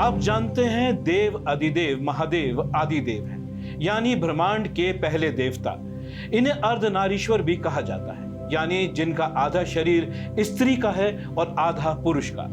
आप जानते हैं देव अधिदेव महादेव आदिदेव हैं, यानी ब्रह्मांड के पहले देवता। इन्हें अर्धनारीश्वर भी कहा जाता है, यानी जिनका आधा शरीर स्त्री का है और आधा पुरुष का,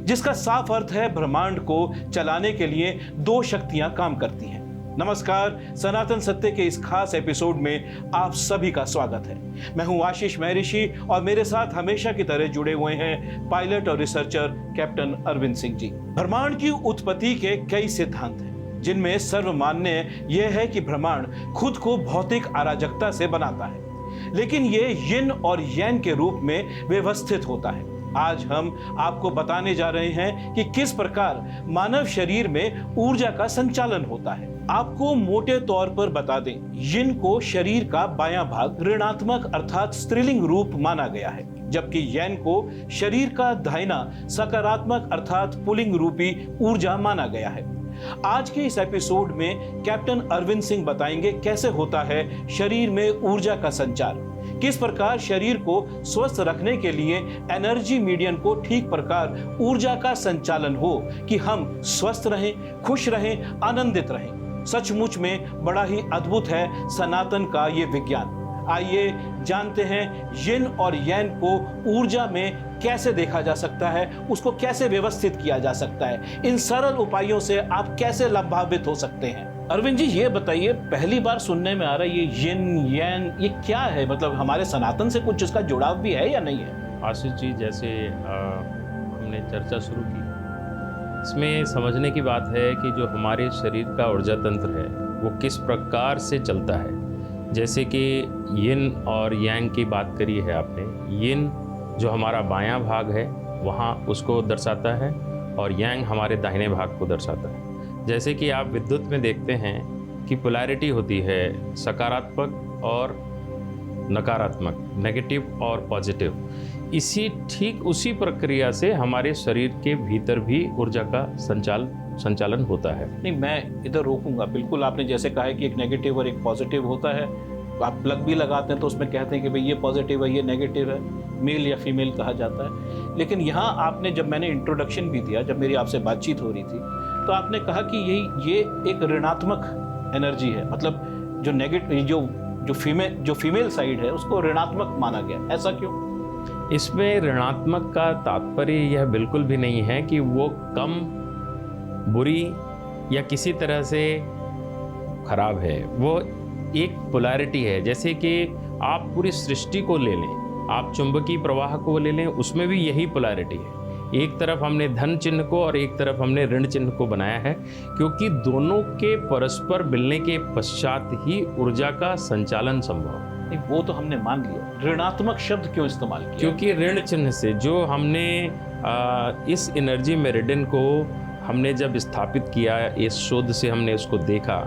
जिसका साफ अर्थ है ब्रह्मांड को चलाने के लिए दो शक्तियां काम करती हैं। नमस्कार, सनातन सत्य के इस खास एपिसोड में आप सभी का स्वागत है। मैं हूं आशीष महर्षि और मेरे साथ हमेशा की तरह जुड़े हुए हैं पायलट और रिसर्चर कैप्टन अरविंद सिंह जी। ब्रह्मांड की उत्पत्ति के कई सिद्धांत हैं, जिनमें सर्वमान्य यह है कि ब्रह्मांड खुद को भौतिक अराजकता से बनाता है, लेकिन ये यिन और यांग के रूप में व्यवस्थित होता है। आज हम आपको बताने जा रहे हैं कि किस प्रकार मानव शरीर में ऊर्जा का संचालन होता है। आपको मोटे तौर पर बता दें, यिन को शरीर का बायां भाग ऋणात्मक अर्थात स्त्रीलिंग रूप माना गया है, जबकि यांग को शरीर का दाहिना सकारात्मक अर्थात पुल्लिंग रूपी ऊर्जा माना गया है। आज के इस एपिसोड में कैप्टन अरविंद सिंह बताएंगे कैसे होता है शरीर में ऊर्जा का संचार, किस प्रकार शरीर को स्वस्थ रखने के लिए एनर्जी मीडियम को ठीक प्रकार ऊर्जा का संचालन हो कि हम स्वस्थ रहें, खुश रहें, आनंदित रहें। सचमुच में बड़ा ही अद्भुत है सनातन का ये विज्ञान। आइए जानते हैं यिन और यांग को ऊर्जा में कैसे देखा जा सकता है, उसको कैसे व्यवस्थित किया जा सकता है। इन सरल उपायों से आप कैसे लाभान्वित हो सकते हैं। अरविंद जी, ये बताइए, पहली बार सुनने में आ रहा है ये यिन यांग, ये क्या है? मतलब हमारे सनातन से कुछ इसका जुड़ाव भी है या नहीं है? आशीष जी, जैसे हमने चर्चा शुरू की, इसमें समझने की बात है कि जो हमारे शरीर का ऊर्जा तंत्र है वो किस प्रकार से चलता है। जैसे कि यिन और यांग की बात करी है आपने। यिन जो हमारा बायां भाग है वहाँ उसको दर्शाता है और यांग हमारे दाहिने भाग को दर्शाता है। जैसे कि आप विद्युत में देखते हैं कि पोलैरिटी होती है सकारात्मक और नकारात्मक, नेगेटिव और पॉजिटिव। ठीक उसी प्रक्रिया से हमारे शरीर के भीतर भी ऊर्जा का संचालन होता है। नहीं, मैं इधर रोकूंगा। बिल्कुल आपने जैसे कहा है कि एक नेगेटिव और एक पॉजिटिव होता है। आप प्लग भी लगाते हैं तो उसमें कहते हैं कि भाई ये पॉजिटिव है, ये नेगेटिव है, मेल या फीमेल कहा जाता है। लेकिन यहाँ आपने, जब मैंने इंट्रोडक्शन भी दिया, जब मेरी आपसे बातचीत हो रही थी, तो आपने कहा कि ये एक ऋणात्मक एनर्जी है। मतलब जो नेगेटिव जो फीमेल साइड है उसको ऋणात्मक माना गया। ऐसा क्यों? इसमें ऋणात्मक का तात्पर्य यह बिल्कुल भी नहीं है कि वो कम बुरी या किसी तरह से खराब है। वो एक पोलैरिटी है। जैसे कि आप पूरी सृष्टि को ले लें, आप चुंबकीय प्रवाह को ले लें, उसमें भी यही पोलैरिटी है। एक तरफ हमने धन चिन्ह को और एक तरफ हमने ऋण चिन्ह को बनाया है, क्योंकि दोनों के परस्पर मिलने के पश्चात ही ऊर्जा का संचालन संभव है। वो तो हमने मान लिया। ऋणात्मक शब्द क्यों इस्तेमाल किया? क्योंकि ऋण चिन्ह से जो हमने इस एनर्जी मेरिडियन को हमने जब स्थापित किया, इस शोध से हमने उसको देखा,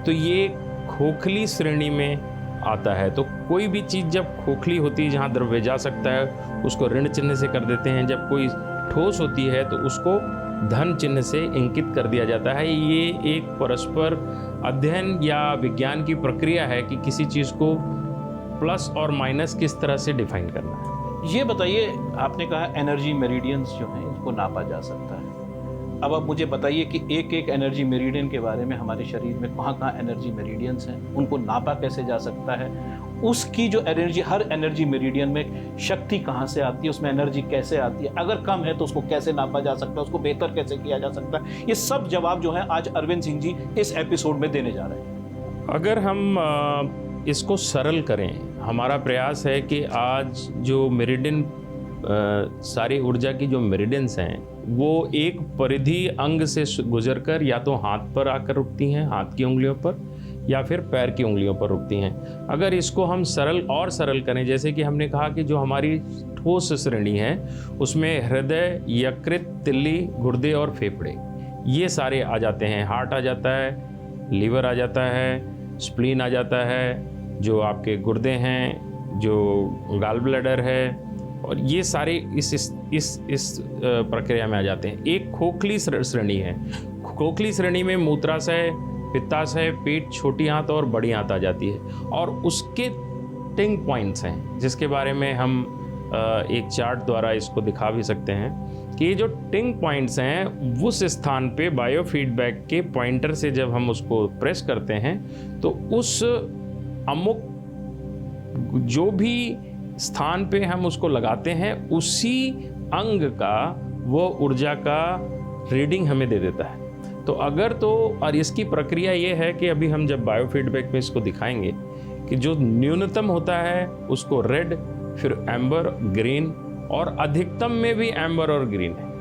तो ये खोखली श्रेणी में आता है। तो कोई भी चीज़ जब खोखली होती है, जहाँ द्रव्य जा सकता है, उसको ऋण चिन्ह से कर देते हैं। जब कोई ठोस होती है तो उसको धन चिन्ह से इंकित कर दिया जाता है। ये एक परस्पर अध्ययन या विज्ञान की प्रक्रिया है कि किसी चीज़ को प्लस और माइनस किस तरह से डिफाइन करना है। ये बताइए, आपने कहा एनर्जी मेरिडियंस जो हैं इसको नापा जा सकता है। अब आप मुझे बताइए कि एक एक एनर्जी मेरिडियन के बारे में, हमारे शरीर में कहाँ कहाँ एनर्जी मेरिडियंस हैं, उनको नापा कैसे जा सकता है, उसकी जो एनर्जी, हर एनर्जी मेरिडियन में शक्ति कहाँ से आती है, उसमें एनर्जी कैसे आती है, अगर कम है तो उसको कैसे नापा जा सकता है, उसको बेहतर कैसे किया जा सकता है। ये सब जवाब जो है आज अरविंद सिंह जी इस एपिसोड में देने जा रहे हैं। अगर हम इसको सरल करें, हमारा प्रयास है कि आज जो मेरिडियन, सारी ऊर्जा की जो मेरिडियंस हैं वो एक परिधि अंग से गुजरकर या तो हाथ पर आकर रुकती हैं, हाथ की उंगलियों पर, या फिर पैर की उंगलियों पर रुकती हैं। अगर इसको हम सरल करें, जैसे कि हमने कहा कि जो हमारी ठोस श्रेणी है उसमें हृदय, यकृत, तिल्ली, गुर्दे और फेफड़े, ये सारे आ जाते हैं। हार्ट आ जाता है, लीवर आ जाता है, स्प्लीन आ जाता है, जो आपके गुर्दे हैं, जो गाल ब्लैडर है, और ये सारे इस प्रक्रिया में आ जाते हैं। एक खोखली श्रेणी है। खोखली श्रेणी में मूत्राशय, पित्ताशय, पेट, छोटी आंत और बड़ी आंत आ जाती है, और उसके टिंग पॉइंट्स हैं जिसके बारे में हम एक चार्ट द्वारा इसको दिखा भी सकते हैं ये जो टिंग पॉइंट्स हैं उस स्थान पे बायो फीडबैक के पॉइंटर से जब हम उसको प्रेस करते हैं तो उस अमुक जो भी स्थान पे हम उसको लगाते हैं उसी अंग का वो ऊर्जा का रीडिंग हमें दे देता है। तो अगर तो और इसकी प्रक्रिया ये है कि अभी हम जब बायो फीडबैक में इसको दिखाएंगे कि जो न्यूनतम होता है उसको रेड, फिर एम्बर, ग्रीन और अधिकतम में भी एम्बर और ग्रीन है।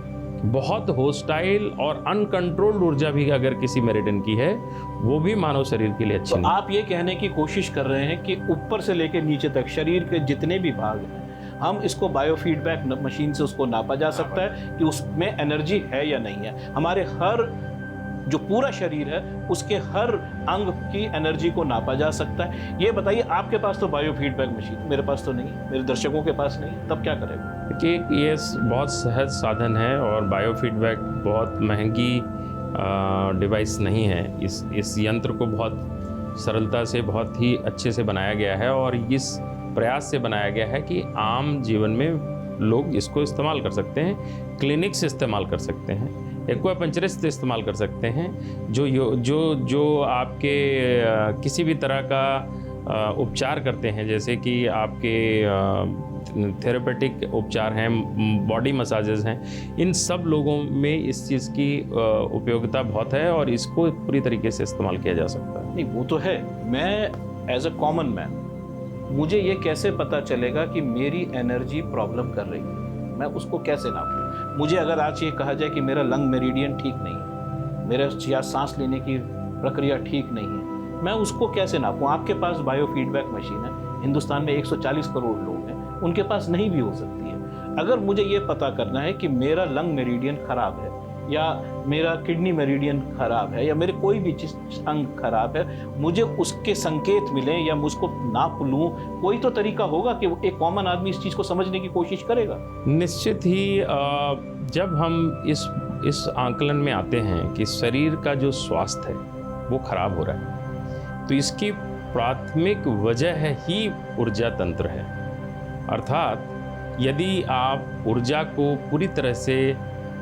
बहुत होस्टाइल और अनकंट्रोल्ड ऊर्जा भी अगर किसी मेरिडियन की है वो भी मानव शरीर के लिए अच्छी नहीं। आप ये कहने की कोशिश कर रहे हैं कि ऊपर से लेकर नीचे तक शरीर के जितने भी भाग हैं हम इसको बायो फीडबैक मशीन से उसको नापा जा सकता है कि उसमें एनर्जी है या नहीं है। हमारे हर जो पूरा शरीर है उसके हर अंग की एनर्जी को नापा जा सकता है। ये बताइए, आपके पास तो बायो फीडबैक मशीन, मेरे पास तो नहीं, मेरे दर्शकों के पास नहीं, तब क्या करेगा? कि ये बहुत सहज साधन है और बायो फीडबैक बहुत महंगी डिवाइस नहीं है। इस यंत्र को बहुत सरलता से बहुत ही अच्छे से बनाया गया है और इस प्रयास से बनाया गया है कि आम जीवन में लोग इसको इस्तेमाल कर सकते हैं, क्लिनिक से इस्तेमाल कर सकते हैं, एक्वापंचरिस्ट से इस्तेमाल कर सकते हैं। जो आपके किसी भी तरह का उपचार करते हैं, जैसे कि आपके थेरेपेटिक उपचार हैं, बॉडी मसाजेस हैं, इन सब लोगों में इस चीज़ की उपयोगिता बहुत है और इसको पूरी तरीके से इस्तेमाल किया जा सकता है। नहीं, वो तो है। मैं एज अ कॉमन मैन, मुझे ये कैसे पता चलेगा कि मेरी एनर्जी प्रॉब्लम कर रही है? मैं उसको कैसे नापूं? मुझे अगर आज ये कहा जाए कि मेरा लंग मेरिडियन ठीक नहीं है, मेरा या सांस लेने की प्रक्रिया ठीक नहीं है, मैं उसको कैसे नापूं? आपके पास बायो फीडबैक मशीन है, हिंदुस्तान में 140 करोड़ लोग हैं, उनके पास नहीं भी हो सकती है। अगर मुझे ये पता करना है कि मेरा लंग मेरिडियन खराब है या मेरा किडनी मेरिडियन खराब है या मेरे कोई भी अंग खराब है, मुझे उसके संकेत मिले या मुझको नाप लूं, कोई तो तरीका होगा कि एक कॉमन आदमी इस चीज़ को समझने की कोशिश करेगा। निश्चित ही जब हम इस आकलन में आते हैं कि शरीर का जो स्वास्थ्य है वो खराब हो रहा है, तो इसकी प्राथमिक वजह है ही ऊर्जा तंत्र है। अर्थात यदि आप ऊर्जा को पूरी तरह से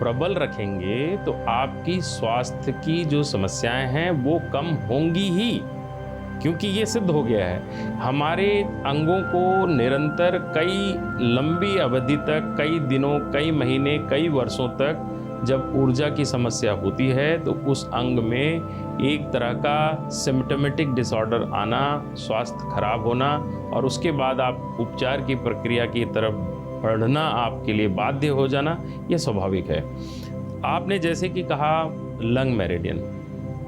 प्रबल रखेंगे तो आपकी स्वास्थ्य की जो समस्याएं हैं वो कम होंगी ही, क्योंकि ये सिद्ध हो गया है। हमारे अंगों को निरंतर कई लंबी अवधि तक, कई दिनों, कई महीने, कई वर्षों तक जब ऊर्जा की समस्या होती है तो उस अंग में एक तरह का सिम्टोमेटिक डिसऑर्डर आना, स्वास्थ्य खराब होना और उसके बाद आप उपचार की प्रक्रिया की तरफ बढ़ना आपके लिए बाध्य हो जाना, यह स्वाभाविक है। आपने जैसे कि कहा लंग मेरिडियन,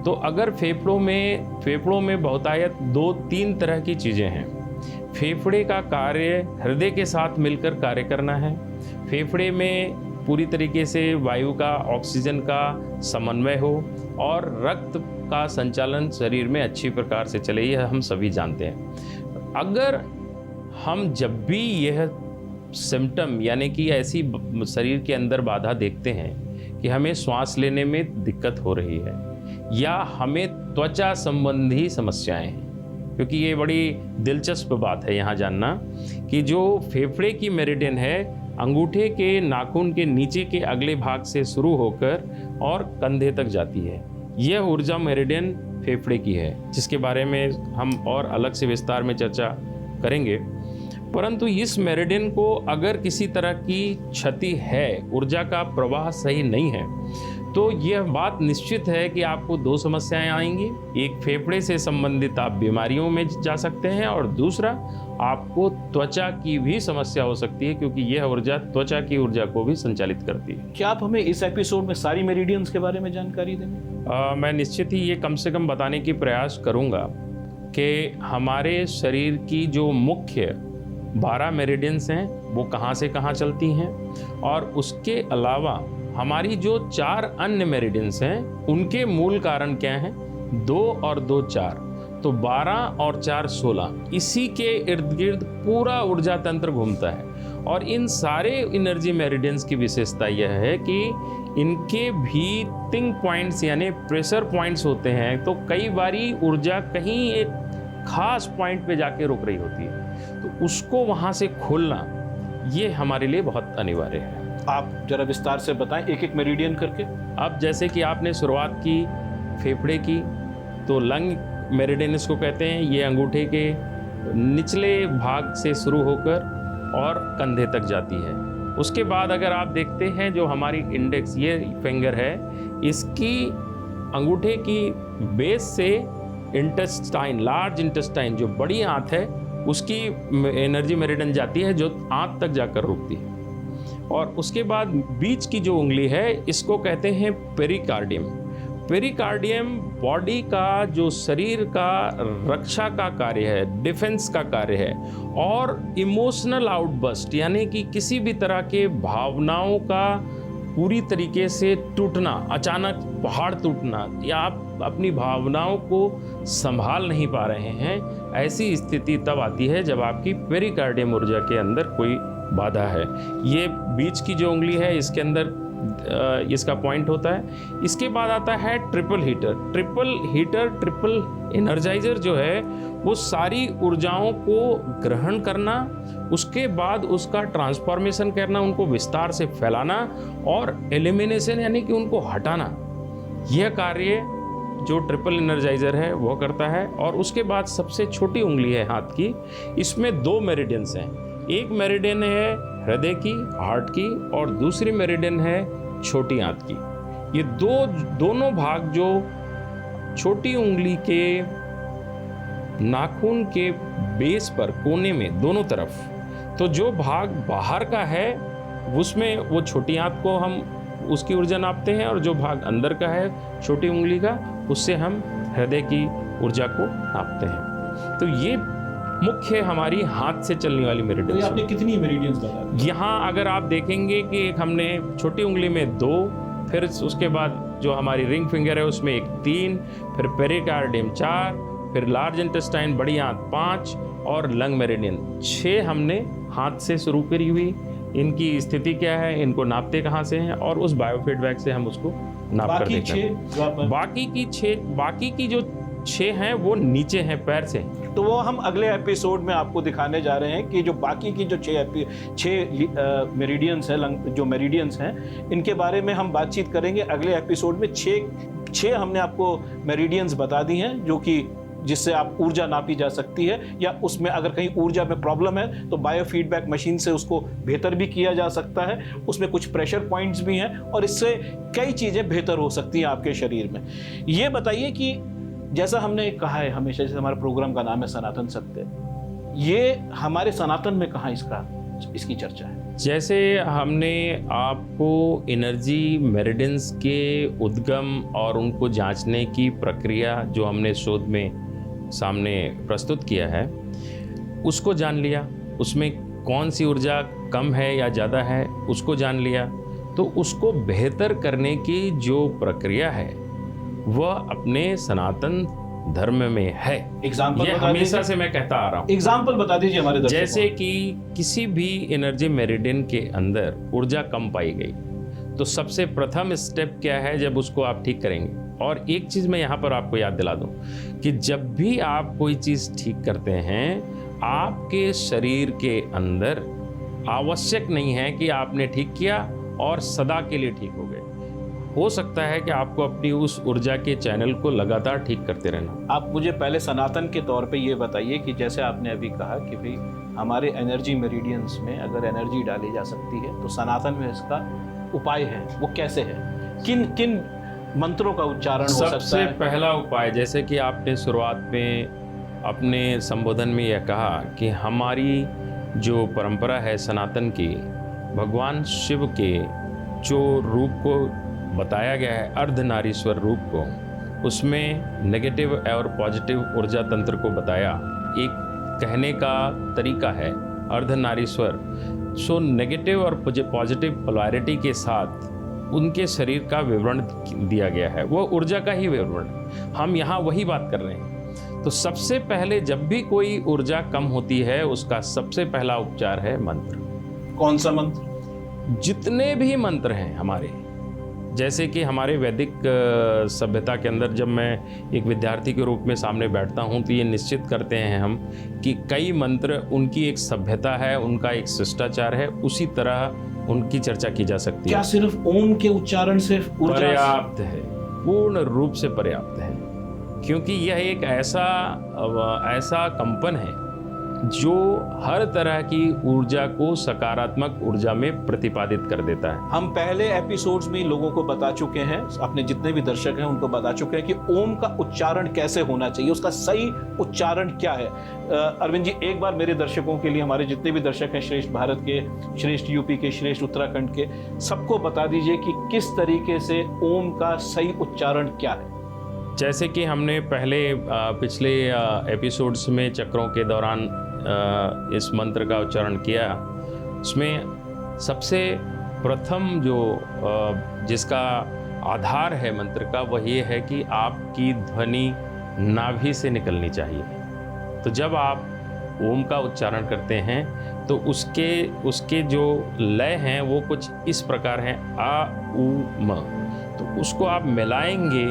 तो अगर फेफड़ों में बहुतायत 2-3 तरह की चीज़ें हैं। फेफड़े का कार्य हृदय के साथ मिलकर कार्य करना है। फेफड़े में पूरी तरीके से वायु का, ऑक्सीजन का समन्वय हो और रक्त का संचालन शरीर में अच्छी प्रकार से चले, यह हम सभी जानते हैं। अगर हम जब भी यह सिम्टम यानी कि ऐसी शरीर के अंदर बाधा देखते हैं कि हमें श्वास लेने में दिक्कत हो रही है या हमें त्वचा संबंधी समस्याएं हैं, क्योंकि ये बड़ी दिलचस्प बात है यहाँ जानना कि जो फेफड़े की मेरिडियन है अंगूठे के नाखून के नीचे के अगले भाग से शुरू होकर और कंधे तक जाती है। यह ऊर्जा मेरिडियन फेफड़े की है, जिसके बारे में हम और अलग से विस्तार में चर्चा करेंगे। परंतु इस मेरिडियन को अगर किसी तरह की क्षति है, ऊर्जा का प्रवाह सही नहीं है, तो यह बात निश्चित है कि आपको 2 समस्याएं आएंगी। एक, फेफड़े से संबंधित आप बीमारियों में जा सकते हैं और दूसरा, आपको त्वचा की भी समस्या हो सकती है, क्योंकि यह ऊर्जा त्वचा की ऊर्जा को भी संचालित करती है। क्या आप हमें इस एपिसोड में सारी मेरिडियंस के बारे में जानकारी देंगे? मैं निश्चित ही ये कम से कम बताने की प्रयास करूँगा कि हमारे शरीर की जो मुख्य 12 मेरिडियंस हैं वो कहाँ से कहाँ चलती हैं, और उसके अलावा हमारी जो 4 अन्य मेरिडियंस हैं उनके मूल कारण क्या हैं। 2 और 2 4, तो 12 और 4 16, इसी के इर्द गिर्द पूरा ऊर्जा तंत्र घूमता है। और इन सारे एनर्जी मेरिडियंस की विशेषता यह है कि इनके भी थिंग पॉइंट्स यानी प्रेशर पॉइंट्स होते हैं, तो कई बारी ऊर्जा कहीं एक खास पॉइंट पे जाके रुक रही होती है, तो उसको वहाँ से खोलना ये हमारे लिए बहुत अनिवार्य है। आप जरा विस्तार से बताएं एक एक मेरिडियन करके। अब जैसे कि आपने शुरुआत की फेफड़े की, तो लंग मेरिडियन इसको कहते हैं। ये अंगूठे के निचले भाग से शुरू होकर और कंधे तक जाती है। उसके बाद अगर आप देखते हैं जो हमारी इंडेक्स ये फिंगर है, इसकी अंगूठे की बेस से इंटेस्टाइन, लार्ज इंटेस्टाइन जो बड़ी आंत है, उसकी एनर्जी मेरिडियन जाती है जो आंत तक जाकर रुकती है। और उसके बाद बीच की जो उंगली है इसको कहते हैं पेरिकार्डियम। पेरिकार्डियम बॉडी का जो शरीर का रक्षा का कार्य है, डिफेंस का कार्य है, और इमोशनल आउटबर्स्ट यानी कि किसी भी तरह के भावनाओं का पूरी तरीके से टूटना, अचानक पहाड़ टूटना, या आप अपनी भावनाओं को संभाल नहीं पा रहे हैं, ऐसी स्थिति तब आती है जब आपकी पेरिकार्डियम ऊर्जा के अंदर कोई बाधा है। ये बीच की जो उंगली है इसके अंदर इसका पॉइंट होता है। इसके बाद आता है ट्रिपल हीटर। ट्रिपल एनर्जाइजर जो है वो सारी ऊर्जाओं को ग्रहण करना, उसके बाद उसका ट्रांसफॉर्मेशन करना, उनको विस्तार से फैलाना और एलिमिनेशन यानी कि उनको हटाना, यह कार्य जो ट्रिपल एनर्जाइजर है वो करता है। और उसके बाद सबसे छोटी उंगली है हाथ की, इसमें 2 मेरिडियंस हैं। एक मेरिडियन है हृदय की, हार्ट की, और दूसरी मेरिडियन है छोटी आंत की। ये दोनों भाग जो छोटी उंगली के नाखून के बेस पर, कोने में दोनों तरफ, तो जो भाग बाहर का है उसमें वो छोटी आंत को हम उसकी ऊर्जा नापते हैं, और जो भाग अंदर का है छोटी उंगली का, उससे हम हृदय की ऊर्जा को नापते हैं। तो ये मुख्य हमारी हाथ से चलने वाली मेरिडियंस। तो आपने कितनी मेरिडियंस बता दी? यहाँ अगर आप देखेंगे कि एक हमने छोटी उंगली में 2, फिर उसके बाद जो हमारी रिंग फिंगर है उसमें एक 3, फिर पेरिकार्डियम 4, फिर लार्ज इंटेस्टाइन बड़ी आंत 5 और लंग मेरिडियन 6 हमने हाथ से शुरू करी हुई। इनकी स्थिति क्या है, इनको नापते कहाँ से हैं, और उस बायोफीडबैक से हम उसको नाप कर देखते हैं। बाकी की जो 6 हैं वो नीचे हैं, पैर से। तो वो हम अगले एपिसोड में आपको दिखाने जा रहे हैं कि जो बाकी की जो 6 मेरिडियंस हैं, जो मेरिडियंस हैं, इनके बारे में हम बातचीत करेंगे अगले एपिसोड में। 6 हमने आपको मेरिडियंस बता दी हैं जो कि जिससे आप ऊर्जा नापी जा सकती है, या उसमें अगर कहीं ऊर्जा में प्रॉब्लम है तो बायोफीडबैक मशीन से उसको बेहतर भी किया जा सकता है। उसमें कुछ प्रेशर पॉइंट्स भी हैं और इससे कई चीज़ें बेहतर हो सकती हैं आपके शरीर में। ये बताइए कि जैसा हमने कहा है हमेशा, जैसे हमारे प्रोग्राम का नाम है सनातन सत्य, ये हमारे सनातन में कहाँ इसकी चर्चा है? जैसे हमने आपको एनर्जी मेरिडियंस के उद्गम और उनको जांचने की प्रक्रिया जो हमने शोध में सामने प्रस्तुत किया है उसको जान लिया, उसमें कौन सी ऊर्जा कम है या ज़्यादा है उसको जान लिया, तो उसको बेहतर करने की जो प्रक्रिया है वह अपने सनातन धर्म में है। एग्जाम्पल ये हमेशा से मैं कहता आ रहा हूँ। एग्जाम्पल बता दीजिए हमारे दर्शकों। जैसे कि किसी भी एनर्जी मेरिडियन के अंदर ऊर्जा कम पाई गई तो सबसे प्रथम स्टेप क्या है जब उसको आप ठीक करेंगे। और एक चीज़ मैं यहाँ पर आपको याद दिला दूँ कि जब भी आप कोई चीज़ ठीक करते हैं, आपके शरीर के अंदर आवश्यक नहीं है कि आपने ठीक किया और सदा के लिए ठीक हो गए। हो सकता है कि आपको अपनी उस ऊर्जा के चैनल को लगातार ठीक करते रहना। आप मुझे पहले सनातन के तौर पे ये बताइए कि जैसे आपने अभी कहा कि भाई हमारे एनर्जी मेरिडियंस में अगर एनर्जी डाली जा सकती है तो सनातन में इसका उपाय है, वो कैसे है, किन किन मंत्रों का उच्चारण हो सकता है? सबसे पहला उपाय, जैसे कि आपने शुरुआत में अपने संबोधन में यह कहा कि हमारी जो परंपरा है सनातन की, भगवान शिव के जो रूप को बताया गया है, अर्धनारीश्वर रूप को, उसमें नेगेटिव और पॉजिटिव ऊर्जा तंत्र को बताया। एक कहने का तरीका है अर्धनारीश्वर। सो नेगेटिव और पॉजिटिव पोलैरिटी के साथ उनके शरीर का विवरण दिया गया है, वो ऊर्जा का ही विवरण। हम यहाँ वही बात कर रहे हैं। तो सबसे पहले जब भी कोई ऊर्जा कम होती है उसका सबसे पहला उपचार है मंत्र। कौन सा मंत्र? जितने भी मंत्र हैं हमारे, जैसे कि हमारे वैदिक सभ्यता के अंदर जब मैं एक विद्यार्थी के रूप में सामने बैठता हूँ तो ये निश्चित करते हैं हम कि कई मंत्र, उनकी एक सभ्यता है, उनका एक शिष्टाचार है, उसी तरह उनकी चर्चा की जा सकती क्या है। सिर्फ ओम के उच्चारण से ऊर्जा? पर्याप्त है, पूर्ण रूप से पर्याप्त है, क्योंकि यह एक ऐसा कंपन है जो हर तरह की ऊर्जा को सकारात्मक ऊर्जा में प्रतिपादित कर देता है। हम पहले एपिसोड्स में लोगों को बता चुके हैं, अपने जितने भी दर्शक हैं उनको बता चुके हैं कि ओम का उच्चारण कैसे होना चाहिए, उसका सही उच्चारण क्या है। अरविंद जी, एक बार मेरे दर्शकों के लिए, हमारे जितने भी दर्शक हैं, श्रेष्ठ भारत के, श्रेष्ठ यूपी के, श्रेष्ठ उत्तराखंड के, सबको बता दीजिए कि किस तरीके से ओम का सही उच्चारण क्या है। जैसे कि हमने पहले पिछले एपिसोड्स में चक्रों के दौरान इस मंत्र का उच्चारण किया, उसमें सबसे प्रथम जो जिसका आधार है मंत्र का, वह ये है कि आपकी ध्वनि नाभि से निकलनी चाहिए। तो जब आप ओम का उच्चारण करते हैं तो उसके जो लय हैं वो कुछ इस प्रकार हैं, आ उ म। तो उसको आप मिलाएंगे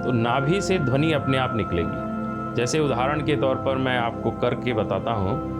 तो नाभि से ध्वनि अपने आप निकलेगी। जैसे उदाहरण के तौर पर मैं आपको करके बताता हूँ।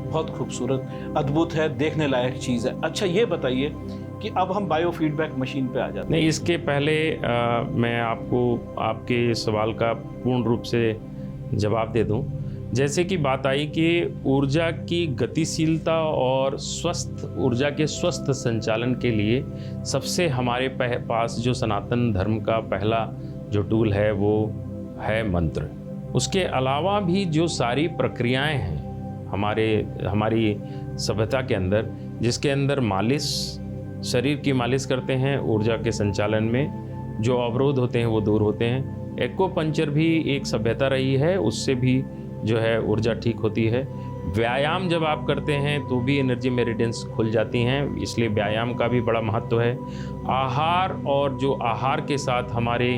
बहुत खूबसूरत, अद्भुत है, देखने लायक चीज़ है। अच्छा, ये बताइए कि अब हम बायो फीडबैक मशीन पे आ जाते हैं। नहीं, इसके पहले मैं आपको आपके सवाल का पूर्ण रूप से जवाब दे दूं। जैसे कि बात आई कि ऊर्जा की गतिशीलता और स्वस्थ ऊर्जा के स्वस्थ संचालन के लिए सबसे हमारे पास जो सनातन धर्म का पहला जो टूल है वो है मंत्र। उसके अलावा भी जो सारी प्रक्रियाएं हैं हमारी सभ्यता के अंदर, जिसके अंदर मालिश, शरीर की मालिश करते हैं, ऊर्जा के संचालन में जो अवरोध होते हैं वो दूर होते हैं। एक्यूपंक्चर भी एक सभ्यता रही है, उससे भी जो है ऊर्जा ठीक होती है। व्यायाम जब आप करते हैं तो भी एनर्जी मेरिडियंस खुल जाती हैं, इसलिए व्यायाम का भी बड़ा महत्व है। आहार, और जो आहार के साथ हमारे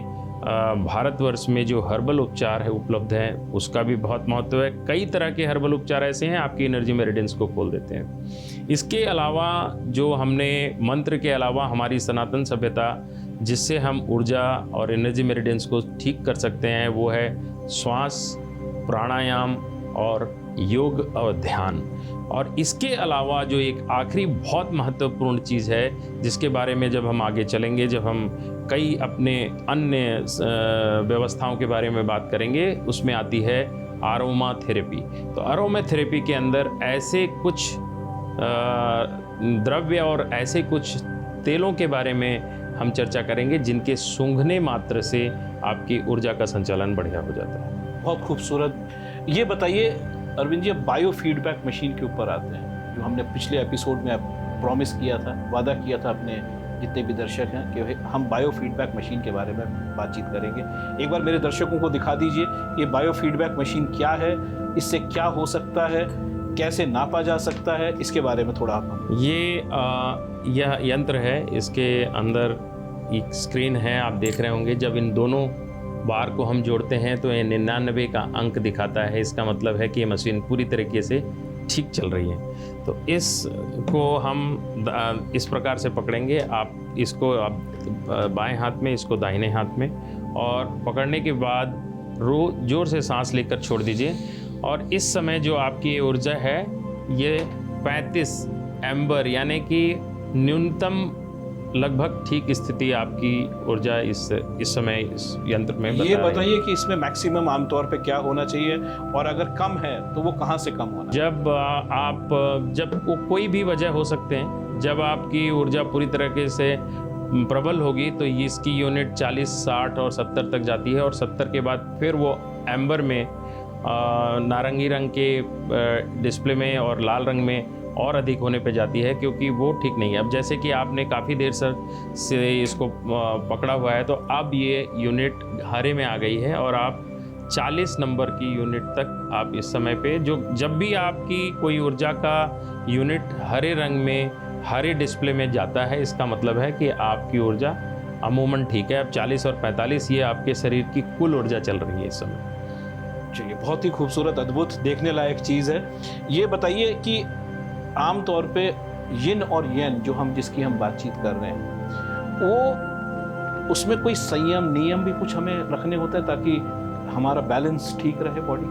भारतवर्ष में जो हर्बल उपचार है उपलब्ध है, उसका भी बहुत महत्व है। कई तरह के हर्बल उपचार ऐसे हैं आपकी एनर्जी मेरिडियंस को खोल देते हैं। इसके अलावा जो हमने मंत्र के अलावा हमारी सनातन सभ्यता जिससे हम ऊर्जा और एनर्जी मेरिडियंस को ठीक कर सकते हैं वो है श्वास, प्राणायाम और योग और ध्यान। और इसके अलावा जो एक आखिरी बहुत महत्वपूर्ण चीज़ है जिसके बारे में जब हम आगे चलेंगे, जब हम कई अपने अन्य व्यवस्थाओं के बारे में बात करेंगे, उसमें आती है आरोमा थेरेपी। तो आरोमा थेरेपी के अंदर ऐसे कुछ द्रव्य और ऐसे कुछ तेलों के बारे में हम चर्चा करेंगे जिनके सूंघने मात्र से आपकी ऊर्जा का संचालन बढ़िया हो जाता है। बहुत खूबसूरत। ये बताइए Arvind ji, bio feedback machine के ऊपर आते हैं, जो हमने पिछले एपिसोड में प्रॉमिस किया था, वादा किया था अपने जितने भी दर्शक हैं कि हम बायो फीडबैक मशीन के बारे में बातचीत करेंगे। एक बार मेरे दर्शकों को दिखा दीजिए ये बायो फीडबैक मशीन क्या है, इससे क्या हो सकता है, कैसे नापा जा सकता है, इसके बारे में थोड़ा आप। यह यंत्र है, इसके अंदर एक स्क्रीन है, आप देख रहे होंगे। जब इन दोनों बार को हम जोड़ते हैं तो ये 99 का अंक दिखाता है। इसका मतलब है कि ये मशीन पूरी तरीके से ठीक चल रही है। तो इसको हम इस प्रकार से पकड़ेंगे, आप इसको बाएं हाथ में, इसको दाहिने हाथ में, और पकड़ने के बाद जोर से सांस लेकर छोड़ दीजिए। और इस समय जो आपकी ऊर्जा है ये 35 एम्बर, यानी कि न्यूनतम लगभग ठीक स्थिति आपकी ऊर्जा इस समय इस यंत्र में बता। ये बताइए कि इसमें मैक्सिमम आमतौर पे क्या होना चाहिए, और अगर कम है तो वो कहाँ से कम होना? जब कोई भी वजह हो सकते हैं, जब आपकी ऊर्जा पूरी तरीके से प्रबल होगी तो इसकी यूनिट 40, 60 और 70 तक जाती है, और 70 के बाद फिर वो एम्बर में, नारंगी रंग के डिस्प्ले में और लाल रंग में और अधिक होने पे जाती है, क्योंकि वो ठीक नहीं है। अब जैसे कि आपने काफ़ी देर से इसको पकड़ा हुआ है, तो अब ये यूनिट हरे में आ गई है और आप 40 नंबर की यूनिट तक आप इस समय पे, जब भी आपकी कोई ऊर्जा का यूनिट हरे रंग में, हरे डिस्प्ले में जाता है, इसका मतलब है कि आपकी ऊर्जा अमूमन ठीक है। अब 40 और 45 ये आपके शरीर की कुल ऊर्जा चल रही है इस समय। चलिए, बहुत ही खूबसूरत, अद्भुत, देखने लायक चीज़ है। ये बताइए कि आम तौर पे यिन और यन जिसकी हम बातचीत कर रहे हैं, वो उसमें कोई संयम नियम भी कुछ हमें रखने होता है ताकि हमारा बैलेंस ठीक रहे बॉडी?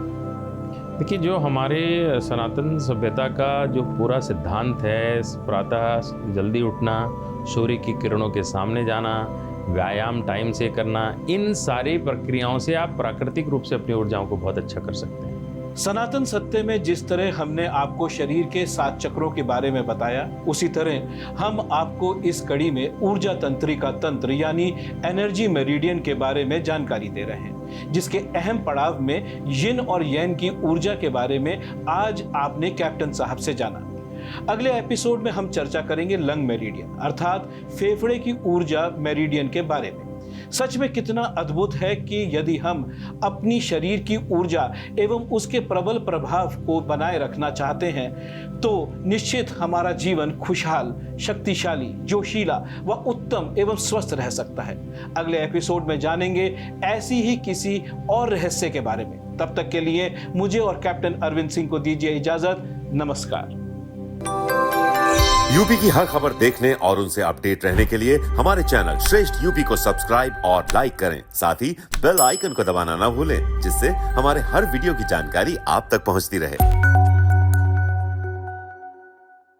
देखिए, जो हमारे सनातन सभ्यता का जो पूरा सिद्धांत है, प्रातः जल्दी उठना, सूर्य की किरणों के सामने जाना, व्यायाम टाइम से करना, इन सारी प्रक्रियाओं से आप प्राकृतिक रूप से अपनी ऊर्जाओं को बहुत अच्छा कर सकते हैं। सनातन सत्य में जिस तरह हमने आपको शरीर के 7 चक्रों के बारे में बताया, उसी तरह हम आपको इस कड़ी में ऊर्जा तंत्रिका तंत्र यानी एनर्जी मेरिडियन के बारे में जानकारी दे रहे हैं, जिसके अहम पड़ाव में यिन और यन की ऊर्जा के बारे में आज आपने कैप्टन साहब से जाना। अगले एपिसोड में हम चर्चा करेंगे लंग मेरिडियन अर्थात फेफड़े की ऊर्जा मेरिडियन के बारे में। सच में कितना अद्भुत है कि यदि हम अपनी शरीर की ऊर्जा एवं उसके प्रबल प्रभाव को बनाए रखना चाहते हैं तो निश्चित हमारा जीवन खुशहाल, शक्तिशाली, जोशीला व उत्तम एवं स्वस्थ रह सकता है। अगले एपिसोड में जानेंगे ऐसी ही किसी और रहस्य के बारे में। तब तक के लिए मुझे और कैप्टन अरविंद सिंह को दीजिए इजाजत। नमस्कार। यूपी की हर खबर देखने और उनसे अपडेट रहने के लिए हमारे चैनल श्रेष्ठ यूपी को सब्सक्राइब और लाइक करें। साथ ही बेल आइकन को दबाना ना भूलें, जिससे हमारे हर वीडियो की जानकारी आप तक पहुंचती रहे।